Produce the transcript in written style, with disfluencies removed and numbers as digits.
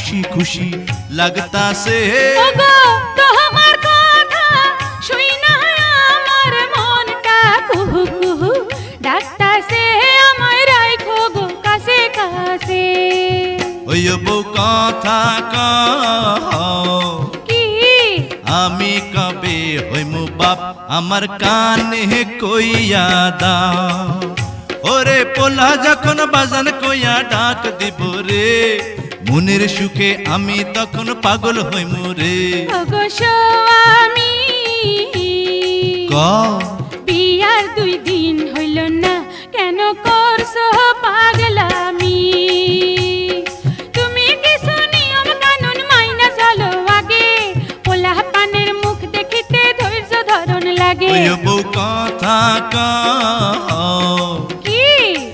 খুশি খুশি লাগতাছে ওগো তোমার কথা শুই না আমার মনটা কুহু কুহু ডাকতাছে আমায় রাখো গো কাছে কাছে ওই বউ কথা কও কি আমি কবে হইমু বাপ আমার কানে কইয়া দাও ওরে পোলা যখন বাজান কইয়া ডাক দিব রে মনের সুখে আমি তখন পাগল হইমু রে ওগো স্বামী ক বিয়ার 2 দিন হইল না কেন করছো পাগলামি তুমি কিছু নিয়ম কানুন মাইনা চলো আগে পোলা পানের মুখ দেখিতে ধৈর্য ধরন লাগে ওই বউ কথা কও